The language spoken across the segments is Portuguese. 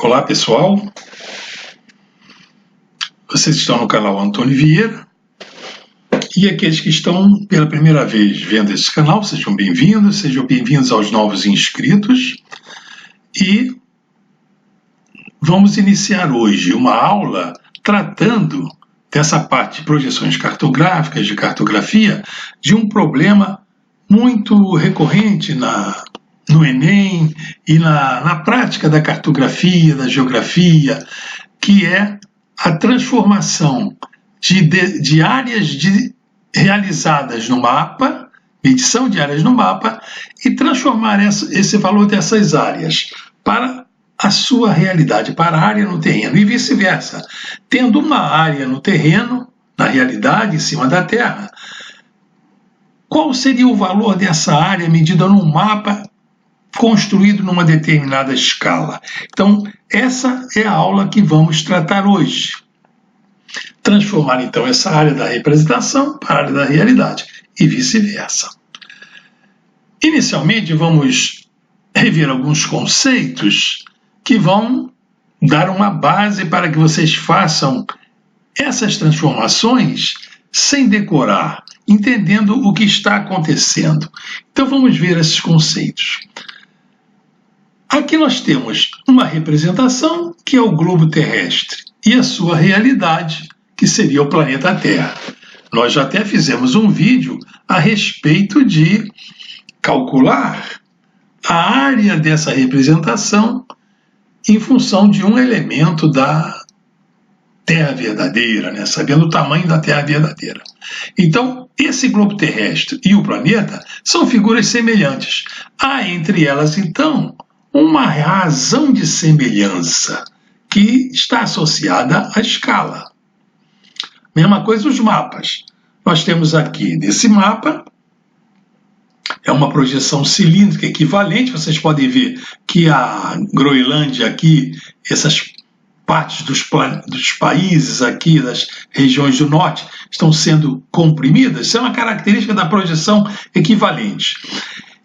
Olá pessoal, vocês estão no canal Antônio Vieira e aqueles que estão pela primeira vez vendo esse canal, sejam bem-vindos aos novos inscritos e vamos iniciar hoje uma aula tratando dessa parte de projeções cartográficas, de cartografia, de um problema muito recorrente no Enem e na prática da cartografia, da geografia, que é a transformação de áreas realizadas no mapa, medição de áreas no mapa, e transformar esse valor dessas áreas para a sua realidade, para a área no terreno, e vice-versa. Tendo uma área no terreno, na realidade, em cima da Terra, qual seria o valor dessa área medida num mapa construído numa determinada escala? Então, essa é a aula que vamos tratar hoje. Transformar, então, essa área da representação para a área da realidade e vice-versa. Inicialmente, vamos rever alguns conceitos que vão dar uma base para que vocês façam essas transformações sem decorar, entendendo o que está acontecendo. Então, vamos ver esses conceitos. Aqui nós temos uma representação, que é o globo terrestre, e a sua realidade, que seria o planeta Terra. Nós já até fizemos um vídeo a respeito de calcular a área dessa representação em função de um elemento da Terra verdadeira, né? Sabendo o tamanho da Terra verdadeira. Então, esse globo terrestre e o planeta são figuras semelhantes. Há entre elas, então, uma razão de semelhança que está associada à escala. Mesma coisa os mapas. Nós temos aqui, nesse mapa, é uma projeção cilíndrica equivalente. Vocês podem ver que a Groenlândia aqui, essas partes dos países aqui, das regiões do norte, estão sendo comprimidas. Isso é uma característica da projeção equivalente.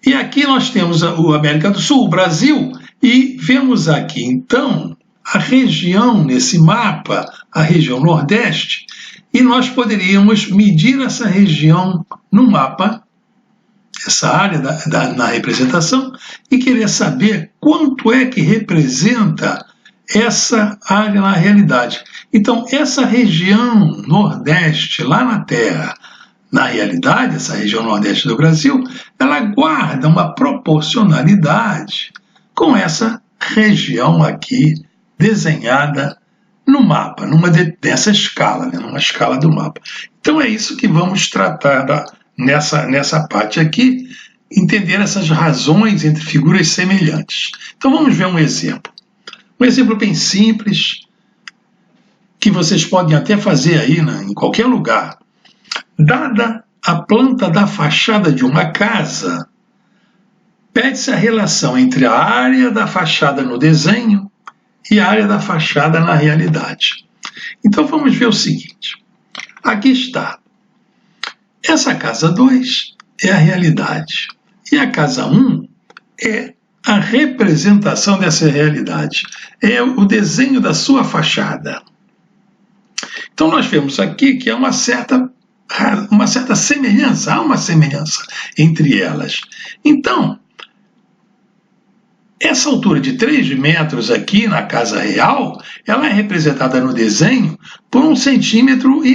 E aqui nós temos a América do Sul, o Brasil, e vemos aqui, então, a região nesse mapa, a região Nordeste, e nós poderíamos medir essa região no mapa, essa área na representação, e querer saber quanto é que representa essa área na realidade. Então, essa região Nordeste, lá na Terra, na realidade, essa região Nordeste do Brasil, ela guarda uma proporcionalidade com essa região aqui desenhada no mapa, dessa escala, né, numa escala do mapa. Então é isso que vamos tratar nessa parte aqui, entender essas razões entre figuras semelhantes. Então vamos ver um exemplo. Um exemplo bem simples, que vocês podem até fazer aí em qualquer lugar. Dada a planta da fachada de uma casa, pede-se a relação entre a área da fachada no desenho e a área da fachada na realidade. Então vamos ver o seguinte. Aqui está. Essa casa 2 é a realidade. E a casa 1 é a representação dessa realidade. É o desenho da sua fachada. Então nós vemos aqui que há uma certa semelhança, há uma semelhança entre elas. Então, essa altura de 3 metros aqui na casa real, ela é representada no desenho por 1,5 centímetros.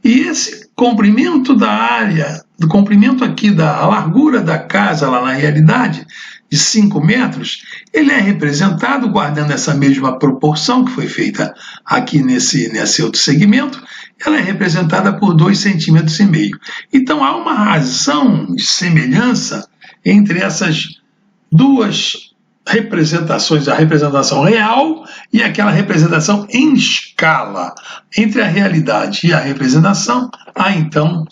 E esse comprimento da área, do comprimento aqui da largura da casa lá na realidade, de 5 metros, ele é representado, guardando essa mesma proporção que foi feita aqui nesse outro segmento, ela é representada por 2,5 centímetros. Então há uma razão de semelhança entre essas duas representações, a representação real e aquela representação em escala. Entre a realidade e a representação, há então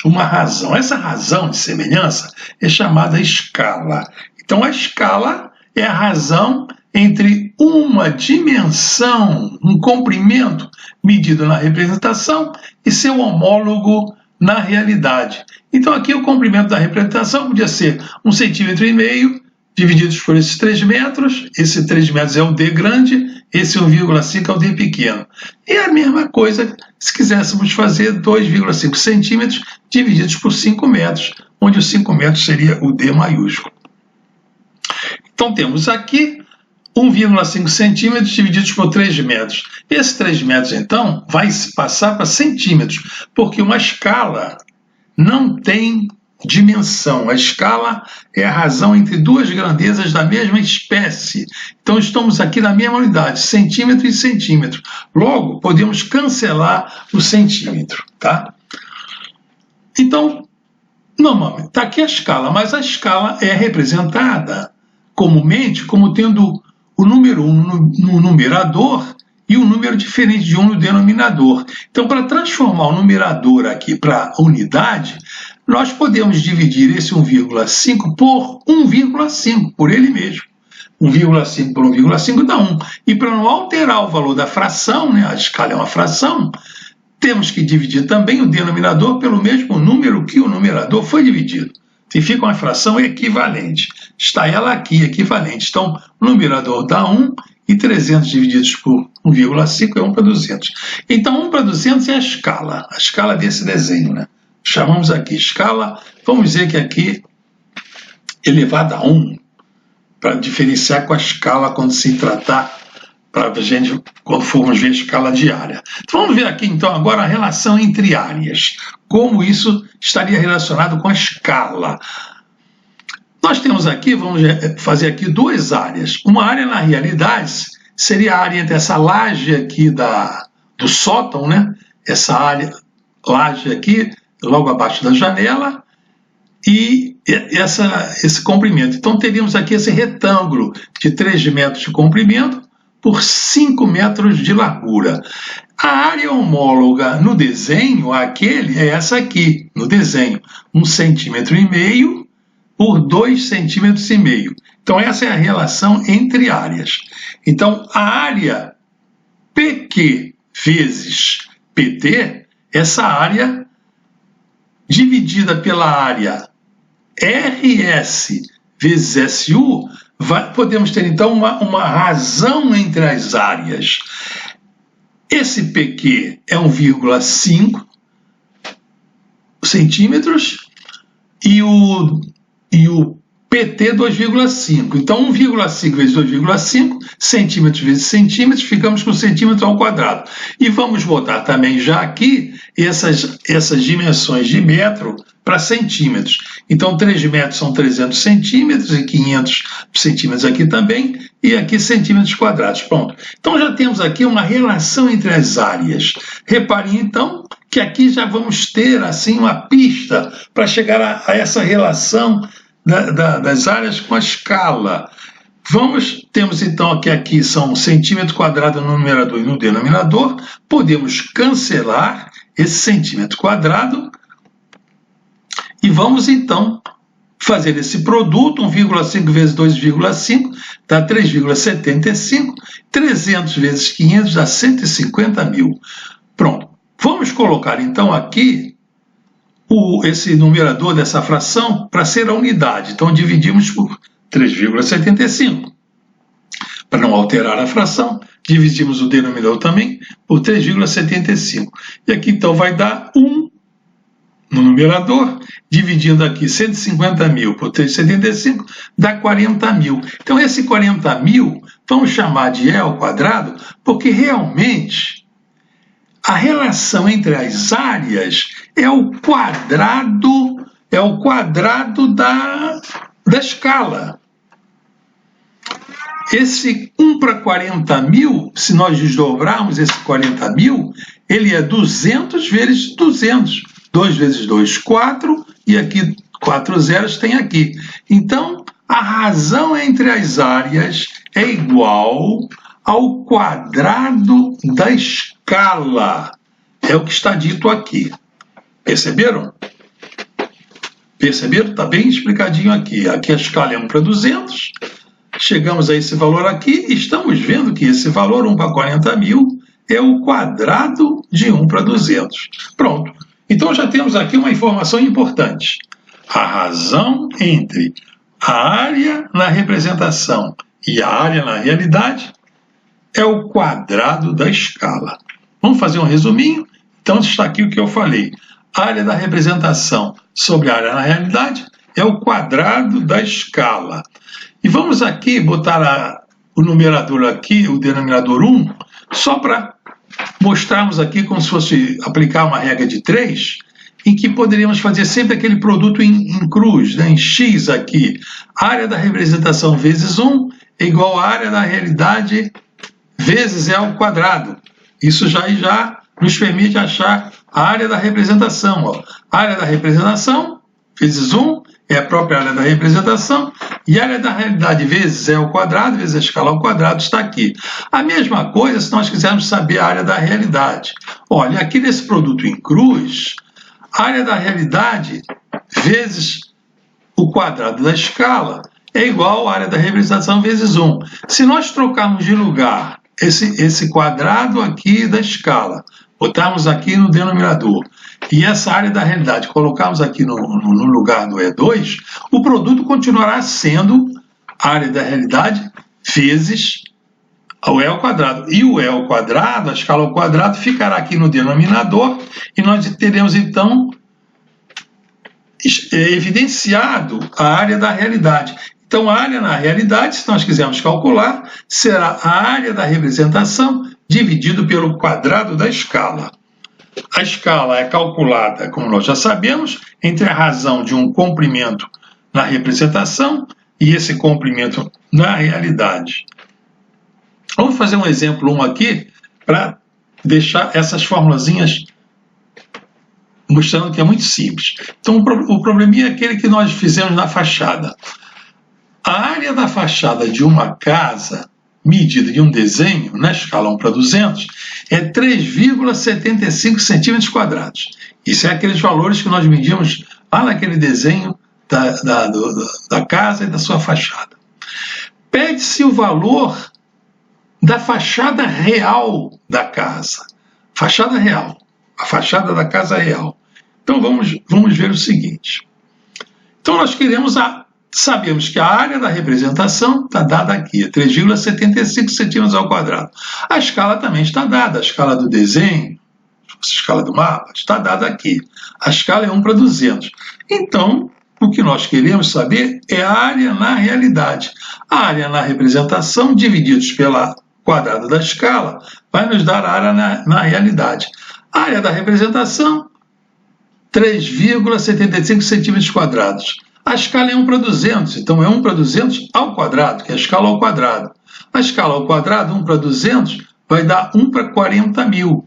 uma razão. Essa razão de semelhança é chamada escala. Então a escala é a razão entre uma dimensão, um comprimento medido na representação e seu homólogo na realidade. Então aqui o comprimento da representação podia ser 1,5 centímetros divididos por esses 3 metros, esse 3 metros é o D grande, esse 1,5 é o D pequeno. E a mesma coisa se quiséssemos fazer 2,5 centímetros divididos por 5 metros, onde os 5 metros seria o D maiúsculo. Então temos aqui 1,5 centímetros divididos por 3 metros. Esse 3 metros, então, vai se passar para centímetros, porque uma escala não tem dimensão. A escala é a razão entre duas grandezas da mesma espécie. Então estamos aqui na mesma unidade, centímetro e centímetro. Logo, podemos cancelar o centímetro, tá? Então, normalmente, está aqui a escala, mas a escala é representada comumente como tendo o número 1 no numerador e um número diferente de 1 no denominador. Então, para transformar o numerador aqui para unidade, nós podemos dividir esse 1,5 por 1,5, por ele mesmo. 1,5 por 1,5 dá 1. E para não alterar o valor da fração, né, a escala é uma fração, temos que dividir também o denominador pelo mesmo número que o numerador foi dividido. E fica uma fração equivalente. Está ela aqui, equivalente. Então, o numerador dá 1 e 300 divididos por 1,5 é 1 para 200. Então, 1 para 200 é a escala desse desenho, né? Chamamos aqui escala, vamos dizer que aqui elevada a 1, para diferenciar com a escala quando se tratar, para a gente, quando formos ver a escala diária. Então, vamos ver aqui, então, agora a relação entre áreas. Como isso estaria relacionado com a escala. Nós temos aqui, vamos fazer aqui 2 áreas. Uma área, na realidade, seria a área entre essa laje aqui do sótão, né? Essa área, laje aqui, logo abaixo da janela, e esse comprimento. Então, teríamos aqui esse retângulo de 3 metros de comprimento por 5 metros de largura. A área homóloga no desenho, é essa aqui, no desenho, 1,5 cm por 2,5 cm. Então, essa é a relação entre áreas. Então, a área PQ vezes PT, essa área dividida pela área RS vezes SU, podemos ter então uma razão entre as áreas. Esse PQ é 1,5 centímetros e o PT 2,5. Então, 1,5 vezes 2,5, centímetros vezes centímetros, ficamos com centímetro ao quadrado. E vamos botar também já aqui essas dimensões de metro para centímetros. Então, 3 metros são 300 centímetros e 500 centímetros aqui também, e aqui centímetros quadrados. Pronto. Então, já temos aqui uma relação entre as áreas. Reparem, então, que aqui já vamos ter assim uma pista para chegar a essa relação das áreas com a escala. Temos então que aqui são centímetro quadrado no numerador e no denominador. Podemos cancelar esse centímetro quadrado e vamos então fazer esse produto, 1,5 vezes 2,5 dá 3,75, 300 vezes 500 dá 150 mil. Pronto. Vamos colocar então aqui esse numerador dessa fração para ser a unidade. Então, dividimos por 3,75. Para não alterar a fração, dividimos o denominador também por 3,75. E aqui, então, vai dar 1 no numerador, dividindo aqui 150 mil por 3,75, dá 40 mil. Então, esse 40 mil, vamos chamar de E ao quadrado, porque realmente a relação entre as áreas é o quadrado da escala. Esse 1 para 40 mil, se nós desdobrarmos esse 40 mil, ele é 200 vezes 200. 2 vezes 2, 4, e aqui 4 zeros tem aqui. Então, a razão entre as áreas é igual ao quadrado da escala. É o que está dito aqui. Perceberam? Perceberam? Está bem explicadinho aqui. Aqui a escala é 1 para 200. Chegamos a esse valor aqui e estamos vendo que esse valor, 1 para 40 mil, é o quadrado de 1 para 200. Pronto. Então já temos aqui uma informação importante. A razão entre A área na representação e a área na realidade é o quadrado da escala. Vamos fazer um resuminho? Então está aqui o que eu falei. A área da representação sobre a área na realidade é o quadrado da escala. E vamos aqui botar o numerador aqui, o denominador 1, só para mostrarmos aqui como se fosse aplicar uma regra de 3, em que poderíamos fazer sempre aquele produto em cruz, né? Em x aqui. A área da representação vezes 1 é igual à área da realidade vezes E ao quadrado. Isso já nos permite achar a área da representação. Ó. A área da representação vezes 1 é a própria área da representação, e a área da realidade vezes E ao quadrado, vezes a escala ao quadrado, está aqui. A mesma coisa se nós quisermos saber a área da realidade. Olha, aqui nesse produto em cruz, a área da realidade vezes o quadrado da escala é igual à área da representação vezes 1. Se nós trocarmos de lugar esse quadrado aqui da escala, botarmos aqui no denominador, e essa área da realidade colocarmos aqui no lugar do E2, o produto continuará sendo a área da realidade vezes o E ao quadrado. E o E ao quadrado, a escala ao quadrado, ficará aqui no denominador, e nós teremos então evidenciado a área da realidade. Então, a área na realidade, se nós quisermos calcular, será a área da representação dividido pelo quadrado da escala. A escala é calculada, como nós já sabemos, entre a razão de um comprimento na representação e esse comprimento na realidade. Vamos fazer um exemplo 1 aqui para deixar essas formulazinhas mostrando que é muito simples. Então, o probleminha é aquele que nós fizemos na fachada. A área da fachada de uma casa, medida de um desenho, na escala 1 para 200, é 3,75 centímetros quadrados. Isso é aqueles valores que nós medimos lá naquele desenho da casa e da sua fachada. Pede-se o valor da fachada real da casa. Fachada real. A fachada da casa real. Então vamos ver o seguinte. Então nós sabemos que a área da representação está dada aqui, é 3,75 centímetros ao quadrado. A escala também está dada, a escala do desenho, a escala do mapa, está dada aqui. A escala é 1 para 200. Então, o que nós queremos saber é a área na realidade. A área na representação, divididos pelo quadrado da escala, vai nos dar a área na realidade. A área da representação, 3,75 centímetros quadrados. A escala é 1 para 200, então é 1 para 200 ao quadrado, que é a escala ao quadrado. A escala ao quadrado, 1 para 200, vai dar 1 para 40 mil.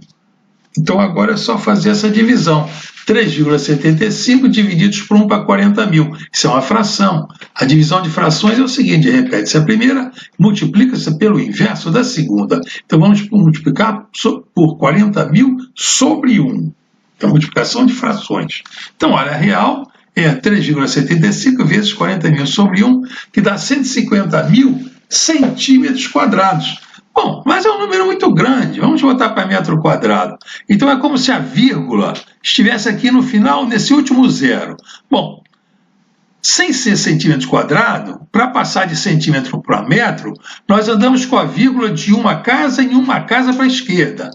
Então agora é só fazer essa divisão. 3,75 divididos por 1 para 40 mil. Isso é uma fração. A divisão de frações é o seguinte, repete-se a primeira, multiplica-se pelo inverso da segunda. Então vamos multiplicar por 40 mil sobre 1. Então multiplicação de frações. Então a área real é 3,75 vezes 40 mil sobre 1, que dá 150 mil centímetros quadrados. Bom, mas é um número muito grande, vamos botar para metro quadrado. Então é como se a vírgula estivesse aqui no final, nesse último zero. Bom, sem ser centímetro quadrado, para passar de centímetro para metro, nós andamos com a vírgula de uma casa em uma casa para a esquerda.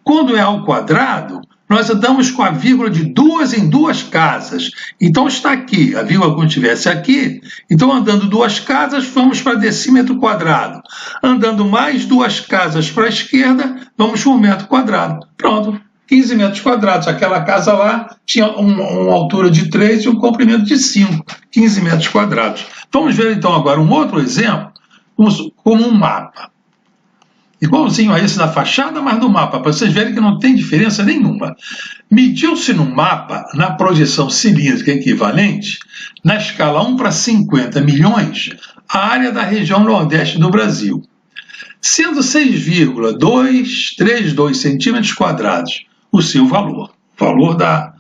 Quando é ao quadrado, nós andamos com a vírgula de duas em duas casas. Então está aqui, a vírgula quando estivesse aqui, então andando duas casas, vamos para decímetro quadrado. Andando mais duas casas para a esquerda, vamos para um metro quadrado. Pronto, 15 metros quadrados. Aquela casa lá tinha uma altura de 3 e um comprimento de 5, 15 metros quadrados. Vamos ver então agora um outro exemplo, como um mapa. Igualzinho a esse da fachada, mas no mapa, para vocês verem que não tem diferença nenhuma. Mediu-se no mapa, na projeção cilíndrica equivalente, na escala 1 para 50 milhões, a área da região nordeste do Brasil, sendo 6,232 centímetros quadrados o seu valor. O valor da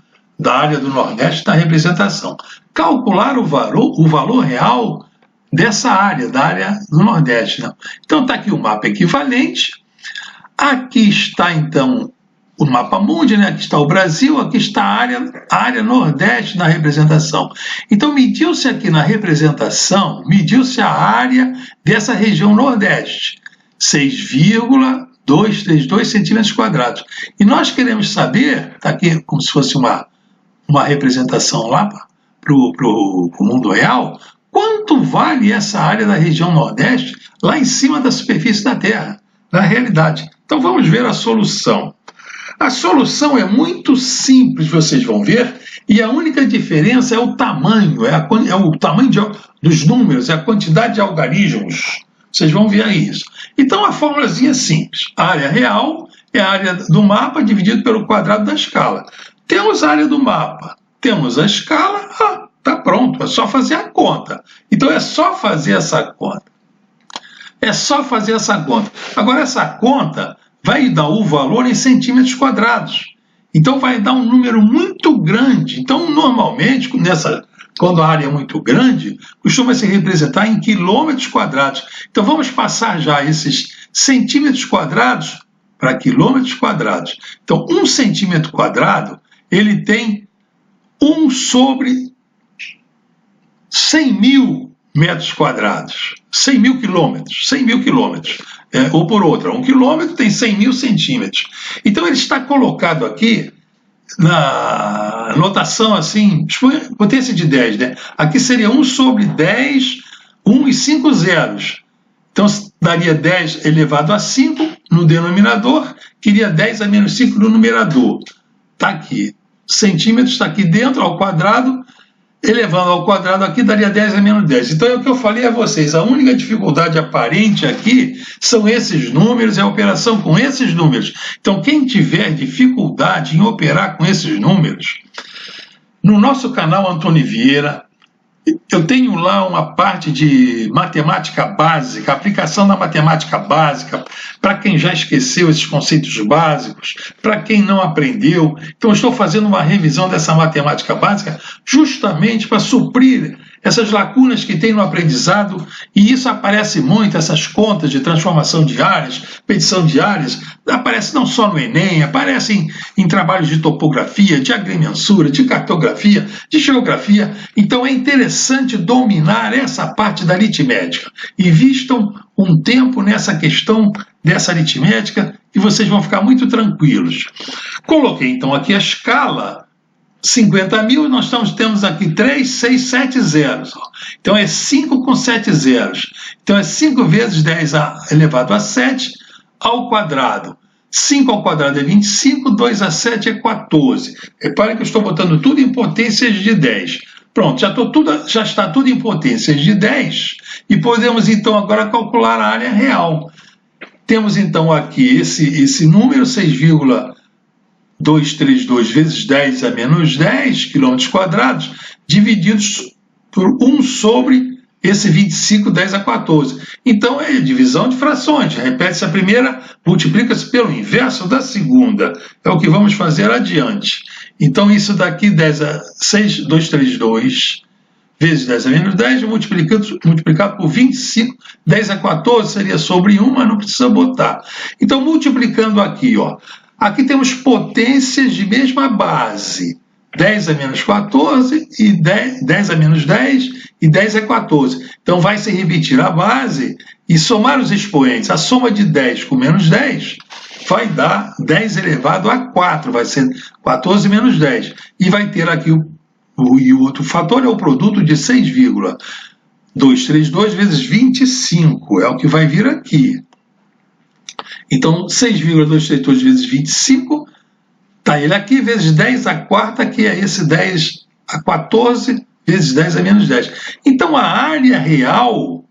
área do nordeste da representação. Calcular o valor real dessa área, da área do Nordeste. Né? Então está aqui o mapa equivalente, aqui está então o mapa mundi, né? Aqui está o Brasil, aqui está a área nordeste na representação. Então, mediu-se aqui na representação, mediu-se a área dessa região nordeste, 6,232 centímetros quadrados. E nós queremos saber, está aqui como se fosse uma representação lá para o mundo real, quanto vale essa área da região nordeste lá em cima da superfície da Terra, na realidade. Então, vamos ver a solução. A solução é muito simples, vocês vão ver, e a única diferença é o tamanho, é o tamanho dos números, é a quantidade de algarismos. Vocês vão ver aí isso. Então, a formulazinha é simples. A área real é a área do mapa dividido pelo quadrado da escala. Temos a área do mapa, temos a escala, está pronto, é só fazer a conta. Então, é só fazer essa conta. É só fazer essa conta. Agora, essa conta vai dar o valor em centímetros quadrados. Então, vai dar um número muito grande. Então, normalmente, quando a área é muito grande, costuma se representar em quilômetros quadrados. Então, vamos passar já esses centímetros quadrados para quilômetros quadrados. Então, 1 centímetro quadrado, ele tem 1 sobre 100 mil metros quadrados, 100 mil quilômetros, 100 mil quilômetros, ou por outra, 1 quilômetro tem 100 mil centímetros. Então ele está colocado aqui na notação assim, potência de 10, né? Aqui seria 1 sobre 10, 1 e 5 zeros. Então daria 10 elevado a 5 no denominador, queria 10 a menos 5 no numerador. Está aqui, centímetros está aqui dentro, ao quadrado, elevando ao quadrado aqui daria 10 a menos 10. Então é o que eu falei a vocês, a única dificuldade aparente aqui são esses números, é a operação com esses números. Então quem tiver dificuldade em operar com esses números, no nosso canal Antônio Vieira, eu tenho lá uma parte de matemática básica, aplicação da matemática básica, para quem já esqueceu esses conceitos básicos, para quem não aprendeu. Então, eu estou fazendo uma revisão dessa matemática básica justamente para suprir essas lacunas que tem no aprendizado, e isso aparece muito, essas contas de transformação de áreas, petição de áreas, aparece não só no Enem, aparece em trabalhos de topografia, de agrimensura, de cartografia, de geografia. Então é interessante dominar essa parte da aritmética. Invistam um tempo nessa questão dessa aritmética e vocês vão ficar muito tranquilos. Coloquei então aqui a escala, 50 mil, nós temos aqui 3, 6, 7 zeros. Então é 5 com 7 zeros. Então é 5 vezes 10 elevado a 7 ao quadrado. 5 ao quadrado é 25, 2 a 7 é 14. Reparem que eu estou botando tudo em potências de 10. Pronto, já está tudo em potências de 10 e podemos então agora calcular a área real. Temos então aqui esse número, 6,232 vezes 10 a menos 10 quilômetros quadrados, divididos por 1 sobre esse 25, 10 a 14. Então é divisão de frações. Repete-se a primeira, multiplica-se pelo inverso da segunda. É o que vamos fazer adiante. Então isso daqui, 6,232 vezes 10 a menos 10, multiplicado por 25, 10 a 14 seria sobre 1, mas não precisa botar. Então, multiplicando aqui, aqui temos potências de mesma base. 10 a menos 14, e 10 a menos 10 e 10 a 14. Então, vai se repetir a base e somar os expoentes. A soma de 10 com menos 10 vai dar 10 elevado a 4, vai ser 14 menos 10. E vai ter aqui e o outro fator é o produto de 6,232 vezes 25, é o que vai vir aqui. Então, 6,232 vezes 25, está ele aqui, vezes 10 a quarta, que é esse 10 a 14, vezes 10 a menos 10. Então, a área real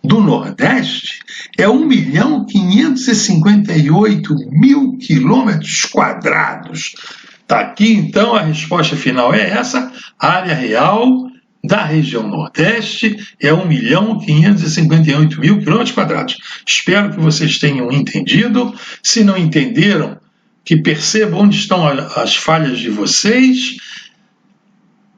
do Nordeste é 1.558.000 quilômetros quadrados. Está aqui, então, a resposta final é essa. A área real da região Nordeste é 1.558.000 quilômetros quadrados. Espero que vocês tenham entendido. Se não entenderam, que percebam onde estão as falhas de vocês.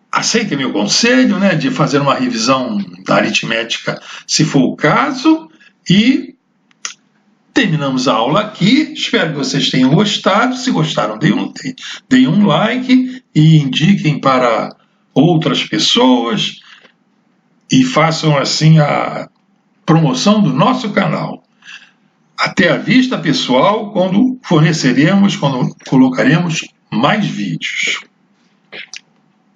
Aceitem meu conselho, né, de fazer uma revisão da aritmética, se for o caso, e Terminamos a aula aqui, espero que vocês tenham gostado. Se gostaram, deem um like e indiquem para outras pessoas e façam assim a promoção do nosso canal. Até a vista, pessoal, quando colocaremos mais vídeos.